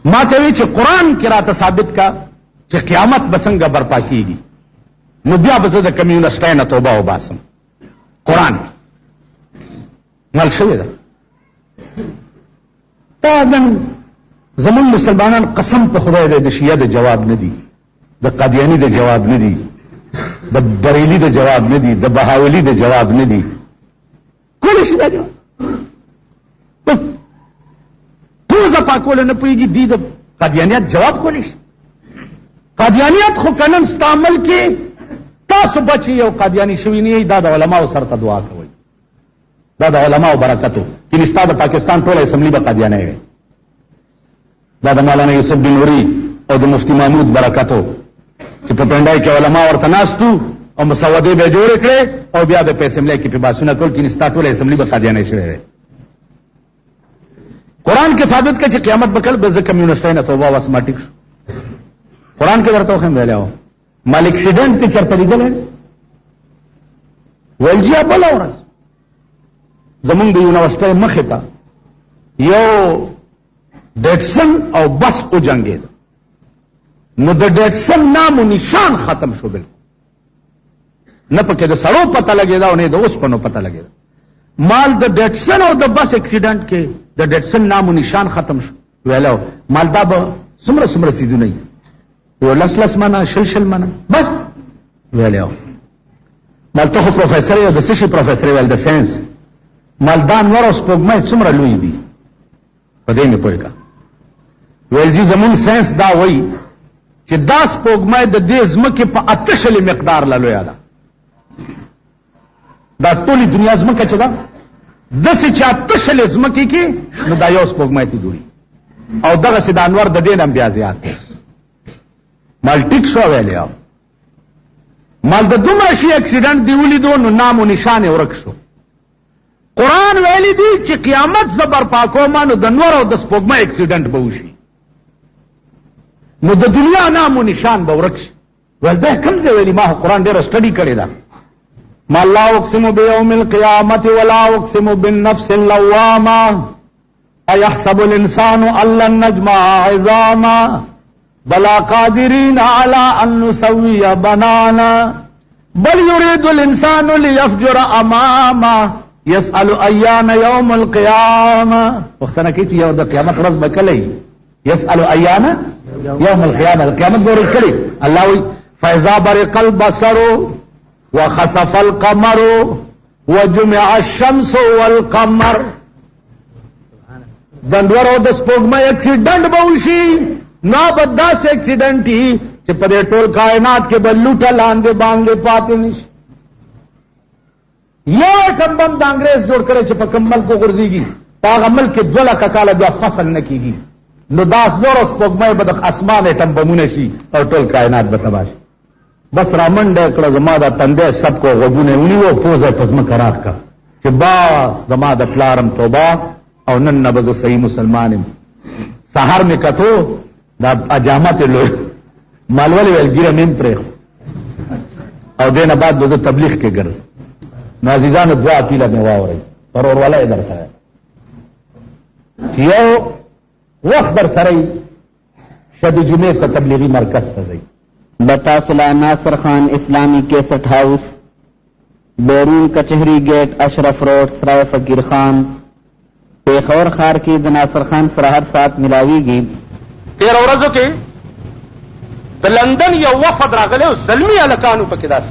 ما ته وی چې قران کې راته ثابت کا چې قیامت بسنګ برپا کیږي، نو بیا به زه د کمیونسټانو توبه وباسم. قران مال شوی ده. تا نن زمون مسلمانان قسم په خدای دې د شیعه د جواب نه دي، د قادیانی د جواب نه دي، د بریلی د جواب نه دي، د بهاولی د جواب نه دي. کولی شي دا جواب پوزه پاکول نه پوهېږي، دی د قادیانیت جواب کولی شي. قادیانیت خو کنن استعمال کې تاسو بچي یو قادیانی شوی نه، دا د علماو سره ته دعا کوي، دا د علماو برکتو کې نستا د پاکستان ټول اسمبلی به قادیانی وي، دا د مولانا یوسف بن نوري او د مفتی محمود برکتو چې په پندای کې علما ورته ناستو او مسودې به جوړ کړي او بیا د اسمبلی کې په باسونه کول کې نستا ټول اسمبلی به قادیانی شوی وي. قران کې ثابت کړي چې قیامت بکل به ز کمیونسټانو توبه واسماټیک. قران کې ورته خو ویلو مال اکسیډنټ ته چرته لیدل ولجیا بل اورس زمونږ د یونیورسيټي مخه ته یو ډیټسن او بس او جنگید، نو د ډیټسن نام او نشان ختم شو، بل نه پکې د سړو پته لګیدا او نه د اوس پنو پته لګیدا. مال د ډیټسن او د بس اکسیډنټ کې د ډیټسن نام او نشان ختم شو. ویلو مال دا به سمره سيزونه یو لس منه شل منه بس. ویلو مال ته پروفیسور یو د سشي پروفیسور ول د ساينس مال دان ورس پوګمای څومره لوی دي په دې نه پوهیږه. ویلجی زمون ساينس دا وایي چې داس پوګمای د دې زمکه په اتشل مقدار لوي ده، دا ټولي دنیا زمکه چې دا د سې چا اتشل زمکه کې نو دا یو پوګمای ته جوړي او دغه سید انور د دې نم بیا زیات مال ټیک شو. ویلیا مال د دومره شي اکسیډنټ دی ولیدو نو نام او نشانه ورک شو. قران ویلی دی چې قیامت زبر پاکو مانو د نور او د سپوږمۍ اکسیډنټ به وشي، نو د دنیا نام او نشان به ورک شي. ول دا کوم ځای ویلی؟ ما قران ډېر سټډي کړی دا. ما لا اقسم بيوم القيامه ولا اقسم بالنفس اللوامه ايحسب الانسان ان لن نجمع عظاما بلا قادرين على ان نسوي بنانا بل يريد الانسان ليفجر امامه يسأل ايان يوم القيامه. وختنه کې چې یو د قیامت ورځ به کله يسأل ايان يوم القيامه، د قیامت ورځ کله الله وي فاذا برق البصر وخسف القمر وجمع الشمس والقمر. دندور او د سپوږمۍ اکسیډنټ به وشي، نو بداس اکسیډنټ هی چې په ټول کائنات کې بل لوټه لاندې باندې پاتې نشي. یو کمبم د انګريز جوړ کړي چې په کمل کو غورځيږي، هغه ملک 2 لک کاله بیا فصل نه کیږي، نو داس دور سپوږمۍ به د اسمانه ټمبمونه شي او ټول کائنات به تباہ شي. بس رامنډ کړه زما د تندې سب کو غوونه ونیو پوزه پزما کراخ کا چې باس زما د پلارم توبه او نن نبز صحیح مسلمانم. سحر می کتو دا اجامت لوی مالول ویلګیره مم پرې او دینه بعد به تبلیغ کې ګرځ. نازیزانو دعا پیله مې واوري ضرور ولا درته چې یو وخت در سره شب جمعه په تبلیغي مرکز ته ځي. بتاسلا ناصر خان اسلامی کیسٹ ہاؤس، بیرون کچہری گیٹ، اشرف روڈ، سرائے فقیر خان، پیښور ښار کې د ناصر خان سره هر ساعت ملاویږي. 13 ورځو کې د لندن یو وفد راغلی او زلمی الکانو پکې داس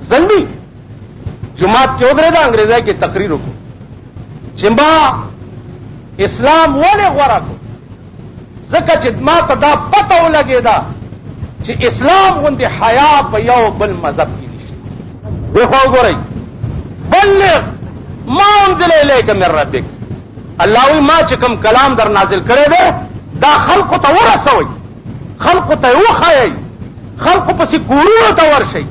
زلمی جمعات کې ودرېده، انګریزای کې تقریر وکړو چې ما اسلام ولې غوړه کړ، ځکه چې ما ته دا پته ولګېده چې اسلام غوندې حیا په یو بل مذهب کې نشته. وخو وګورئ بلغ ما انزل الیک من ربک، الله وی ما چې کوم کلام در نازل کړی دی دا خلقو ته ورسوئ، خلقو ته وښایئ، خلقو پسې کورونو ته ورشئ،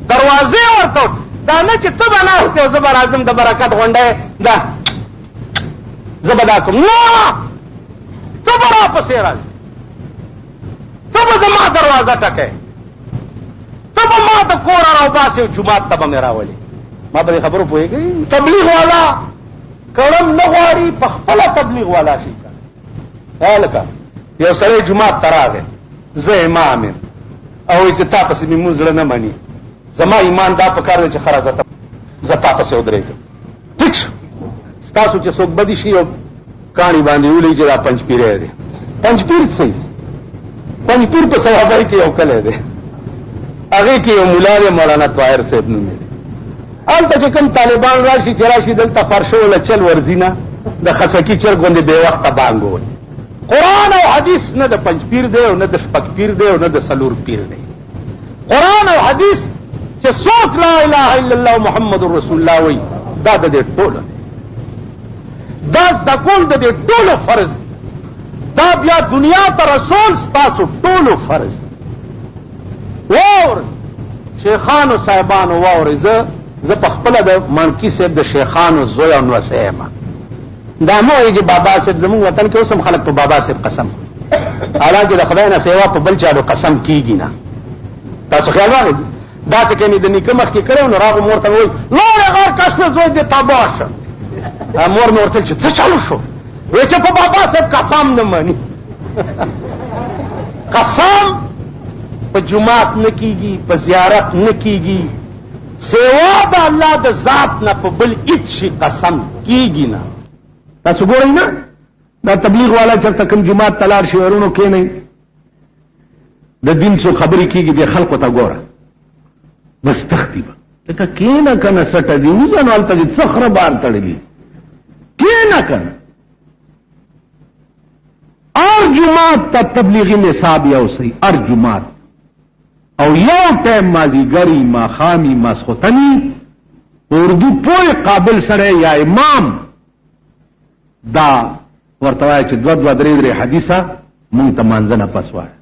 دروازې ورته دا نه چې ته به ناست یې او زه به راځم د برکت غونډی دا زه به دا کوم، نه ته به راپسې راځې، ته به زما دروازه ټکئ، ته به ما د کوره راوباسې او جومات ته به مې راولې. ما به دې خبرو پوهېږئ تبلیغ والا کړم نه غواړي په خپله تبلیغ والا شي. هلکه یو سړی جمعات ته راغی، زه امام یم او چې تا پسې مې مونځ زړه نه مني، زما ایمان دا پکار دی چې خره زه تا پسې ودرېږم. ټیک شو، ستاسو چې څوک بدي شي او کاڼي باندې ولي چې دا پنجپیری دی. پنجپیر څه؟ پنجپیر په صوابۍ کې یو کلی دی، هغې کې یو ملا دی مولانا طاهر صاحب نوم دی. هلته چې کوم طالبان راشي چې راشي دلته فرشو له چل ورځي نه، د خسکي چرګ غوندې بې وخته بانګ ووایي. قرآن او حدیث نه د پنج پیر دی او نه د شپږ پیر دی او نه د څلور پیر دی. قرآن او حدیث چې څوک لا اله الا الله محمد رسول الله وایي دا د دې ټولو دی، دا زده کول د دې ټولو فرض دی. دا بیا دنیا ته رسول ستاسو ټولو فرض دی. واورئ شیخانو صاحبانو، واورئ زه په خپله د مانکي صاحب د شیخانو زوی او نوسی یم. دا مه وایي چې بابا صاحب زمونږ وطن کې اوس هم خلک په بابا صاحب قسم کوي، حالانکه د خدای نه سیوا په بل چالو قسم کیږي نه. تاسو خیال راغی دا چې کني د نیکه مخکې کړی نو راغو مور ته وایي لوړې غار کشمه زوی دې تباه شه. مور مې ورته چې څه چالو شو؟ وایي چې په بابا صاحب قسم نه مني. قسم په جمعات نه کیږي، په زیارت نه کیږي، سیوا د الله د ذات نه په بل هیڅ شي قسم کیږي نه. تاسو ګورئ نه دا تبلیغ والا چرته کوم جماعت ته لاړ شي ورونو کښېنئ، د دین څو خبرې کېږي دې خلکو ته ګوره، بس تختی به لکه کښېنه که نه سټه دي وځه نو هلته دې څه خره بار تړلي، کښېنه که نه. هر جماعت ته تبلیغي نصاب یوسئ، هر جماعت، او یو ټایم مازدیګري ماښامي ماسخوتني اردو پوه قابل سړی یا امام دا ورته وایي چې دوه درې حدیثه مونږ ته مانځه نه پس وایه.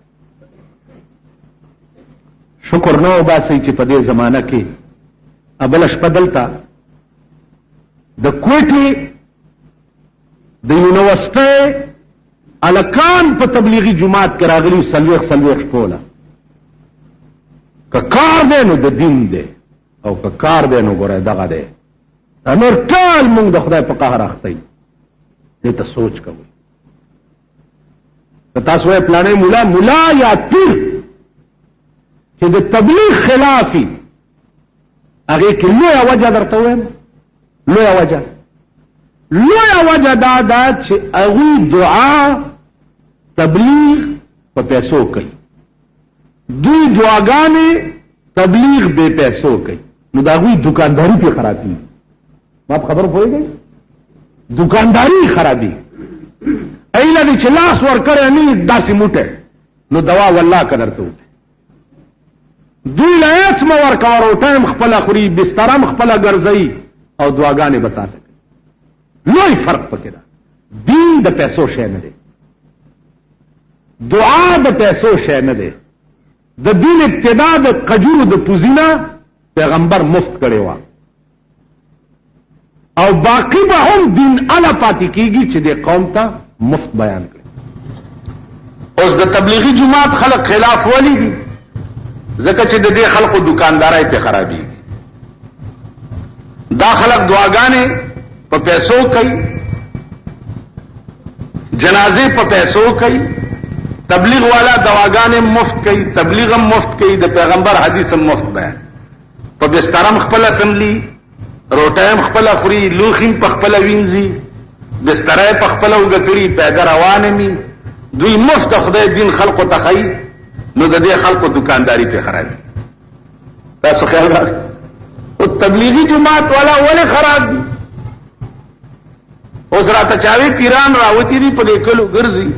شکر نه وباسئ چې په دې زمانه کې بله شپه دلته د کوټې د یونیورسټۍ هلکان په تبلیغي جماعت کې راغلي 40 شپوله. که کار دی نو د دین دی او که کار دی نو ګوره دغه دی. دا نور ټول مونږ د خدای په قهر اخته یو، دې ته سوچ کوئ. که تاسو وایئ پلانی ملا یا پیر چې د تبلیغ خلافي، هغې کې لویه وجه درته ویم، لویه وجه دا ده چې هغوی دعا تبلیغ په پیسو کوي، دوی دعاګانې تبلیغ بے پیسو کوي، نو د هغوی دکانداري پې خرابېږي. ما په خبرو پوهېږئ؟ دکانداري خرابېږي. ایله دې چې لاس ورکړی نه داسې موټی نو دوا والله که درته وکړي. دوی له هېڅ مه ورکوه، روټۍ هم خپله خوري، بستره هم خپله ګرځوي او دعاګانې به تا ته کوي. لوی فرق پکې ده. دین د پیسو شی نه دی، دعا د پیسو شی نه دی. د دین ابتدا د قجورو د پوزینا پیغمبر مفت کړی وه، او باقی به هم دین اله پاتې کېږي چې د قوم ته مفت بیان کړي. اوس د تبلیغي جماعت خلق خلاف ولی دي؟ ځکه چې د دې خلقو دکاندارۍ پې خرابېږي. دا خلق دعاګانې په پیسو کوي، جنازې په پیسو کوي، تبلیغ والا دواګانې مفت کوي، تبلیغ هم مفت کوي، د پیغمبر حدیث هم مفت بیان. په بسترم خپل اسمبلی، روټۍ هم خپله خوري، لوښي هم په خپله وینځي، بستره په خپله اوږه کړي، پیاده روانه مي. دوی مفت د خدای دین خلقو ته ښیي، نو د دې خلقو دکانداري پې خرابي. تاسو خیال راغی؟ او تبلیغي جماعت والا ولې خراب دي؟ اوس راته چاوي پیران راوتي دي په دې کلو ګرځي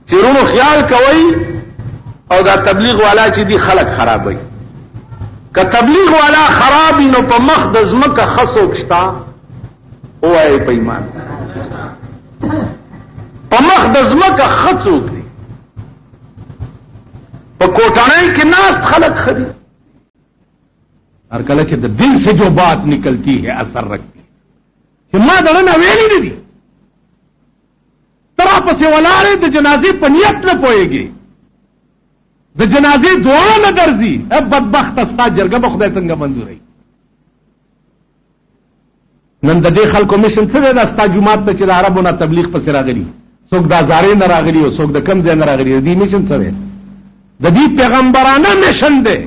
چې ورونو خیال کوئ، او دا تبلیغ والا چې دي خلق خرابوي. که تبلیغ والا خرابي نو په مخ د ځمکه ښه څوک شته؟ ووایئ په ایمان، په مخ د ځمکه ښه څوک دی؟ په کوټنۍ کې ناست خلق ښه دي. هر کله چې د دل سے جو بات نکلتی ہے اثر رکھتی ہے. چې ما دغه نه ویلي نه دي، ته راپسې ولاړې د جنازې په نیت نه پوهېږې، د جنازې دعا نه درځي. بدبخته ستا جرګه به خدای څنګه منظوروي؟ نن د دې خلکو مشن څه دی؟ دا ستا جومات ته چې د عربو نه تبلیغ پسې راغلي څوک د ازارې نه راغلي او څوک د کم ځای نه راغلي. د دې میشن څه دی؟ د دې پیغمبرانه میشن دی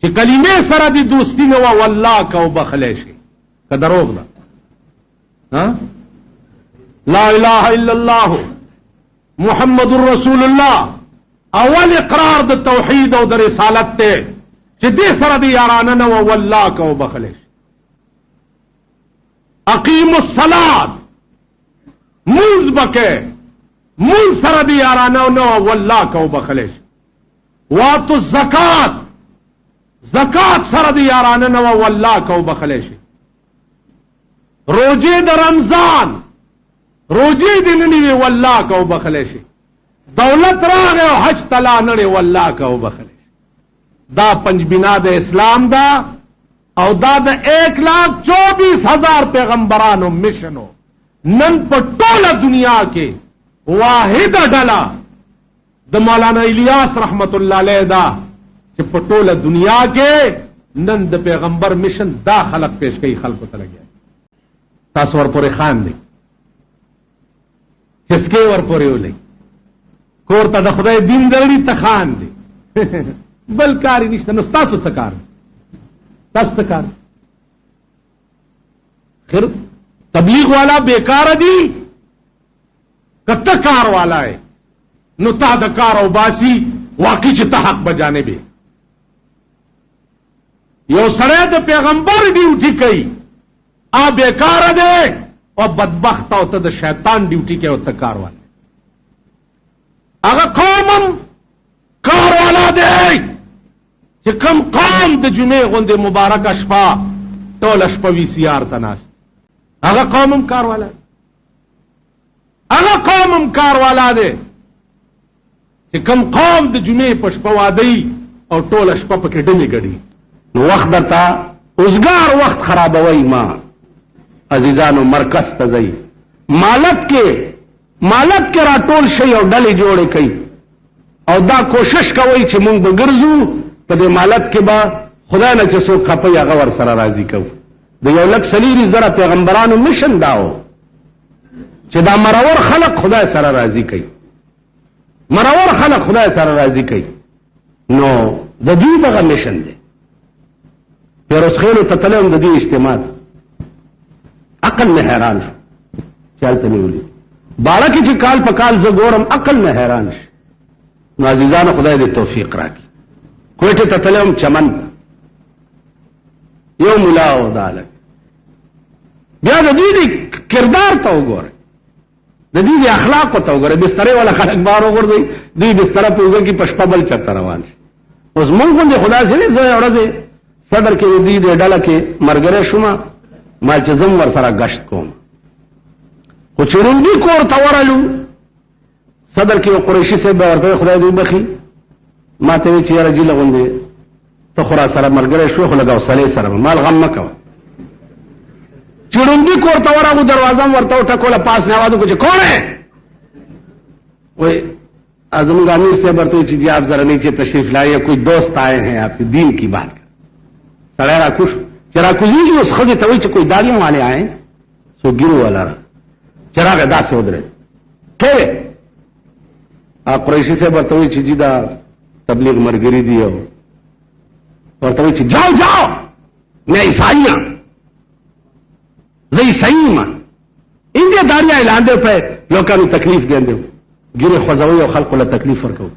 چې کلمې سره د دوستی نه و والله کو بخلی شي که دروغ ده. لا اله الا الله محمد رسول الله اول اقرار د توحید او د رسالت ته چې دې سره د یارانه نه و والله کو بخلی شي. اقیم الصلاة منز بکے منز سره د یارانه نه و والله کو بخلی شي. واتو الزکات زکات سره د یارانه نه و والله کو بخلی شي. روجه د رمضان روجه د ننوي والله کو بخلی شي. دولت راغه او حج تلا نړي والله کو بخلی شي. دا پنج بنا د اسلام دا او دا د 1,24,000 پیغمبرانو مشنو. نن په ټوله دنیا کې واحد ډله د مولانا الیاس رحمت الله علیه دا چې په ټوله دنیا کې نن د پیغمبر مشن دا خلق پیش کوي خلقو ته لګي. تاسو ورپورې خان دي چسکې ورپورې ولې کور ته د خدای دین درړي ته خان دي بل کاری نشته. نو تاسو څه کار تاسو څه کار خیر تبلیغ والا بیکار دی کته کار والا ہے نو تا د کار او باسی واقعي چې ته حق بجانبه. یو سره د پیغمبر ډیوټي کوي ا بیکار دی او بدبخت او ته د شیطان ډیوټي کوي او ته کار والا. هغه قوم کار والا دی چې کوم قوم د جمعې غوندې مبارکه شپه ټوله شپه وی سی آر ته ناست هغه قوم کار والا هغه قوم کار والا دی چې کوم قوم د جمعې په شپه وادي او ټوله شپه پکې ډمې ګډي. نو وخت درته اوسګار وخت خرابوي. ما عزیزانو مرکز ته ځئ مالک کې راټول شي او ډلې جوړې کوي او دا کوشش کوي چې مونږ به ګرځو په دې مالک کې به خدای نه چې څوک خپي هغه ور سره راضي کوو. د 1,40,000 پیغمبرانو مشن داو چې دا مرور خلق خدای سره راضي کوي. مرور خلق خدای سره راضي کوي. نو د دې دغه مشن دی. پیروز خیلو ته تلم د دې اجتماع عقل نه حیران شو چالت نیولې بالا کې چې کال په کال زه ګورم عقل نه حیران شو. نو عزیزانو خدای دې توفیق راکړي. کوټه ته تلم چمن یو مولا او دالک بیا د دې کردار ته وګوره د دې اخلاق ته وګوره. بسترې ولا خلک بار وګورځي دې بستر په وګ کې پښپا بل چرته روان شي. اوس مونږ باندې خدا سره زه اورځي صدر کې دې ډله کې مرګره شوما ما چې زم ور سره غشت کوم خو چروندی کور ته ورالو صدر کې قریشي سے به ورته خدای دې بخي ما ته چې یاره جیل غوندې ته خورا سره مرګره شو خو لګاو صلی سره مال غم مکو. چروندی کور ته ورغو دروازه ورته ټکوله پاس نه आवाज کو چې کون ہے وای اعظم امیر سے برتے چې جی آپ ذرا نیچے تشریف لائیے کوئی دوست آئے ہیں آپ کے دین کی بات سړی را کوش چرا کوزیږي اوس خدای ته وای چې کوئی داړیوں والے آئے سو ګیرو والا چراغ داسې ودرې کړه قریشی سے برتے چې جی دا تبلیغ مرګری دی او ورته چې جاؤ میں عیسائی ہوں زه عیسائی ما انده داریا اعلان دی په لوکانو تکلیف دیندو ګیره خوځوي او خلکو له تکلیف ورکو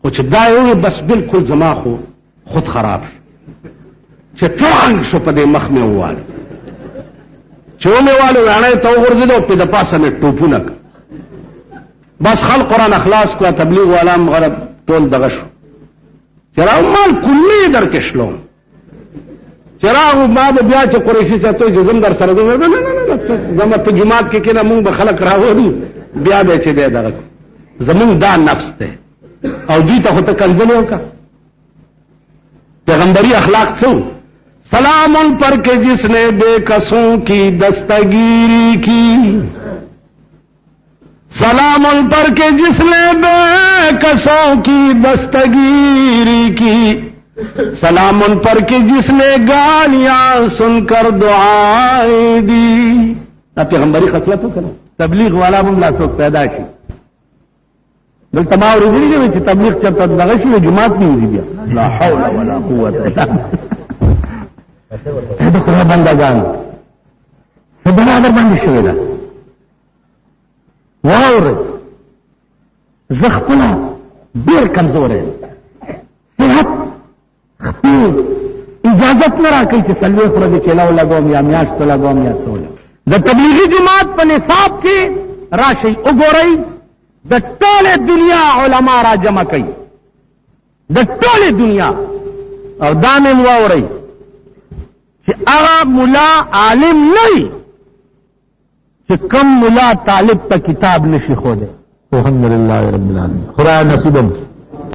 خو چې دا یو بس بالکل زما خود خراب چې څنګه شو په دې مخ مې وواله چومه والو غاڼه ته ورغلو په د پاسه مې ټوپونه بس خلق قرآن اخلاص کو تبلیغ والا مغرب ټول دغه شو چراغ مال کلی در کې شلو چراغ ما به بیا چې قریشي ساتو چې زم در سره نه زما په جماعت کې کله مونږ به خلق راوړو بیا به چې به دغه زمون دا نفس ته او دې ته ته کنځل وکړه پیغمبري اخلاق څو سلام ان پر کے جس نے بے کسوں کی دستگیری کی سلام ان پر کے جس نے بے کسوں کی دستگیری کی سلام ان پر کے جس نے گالیاں سن کر دعائیں دی پیغمبری خصلت ہو کرو تبلیغ والا موږ لا څوک پیدا شي دلته ما اورېدلي دي چې تبلیغ چېرته دغه شي جومات وینځي بیا لا حول ولا قوة الا بالله د خدای بندګان څه بلا در باندې شوې ده واورئ زه خپله ډېر کمزوری یم صحت خپل اجازت نه راکوي چې څلوېښت ورځې کیله ولګوم یا میاشت ولګوم یا څه ولګوم د تبلیغي جماعت په نصاب کې راشئ وګورئ د ټولې دنیا علما را جمع کوي د ټولې دنیا او دا مې واورئ چې هغه ملا عالم نه وي چې کم ملا طالب ته کتاب نشي ښودی الحمدلله رب العالمین خدای نصیب هم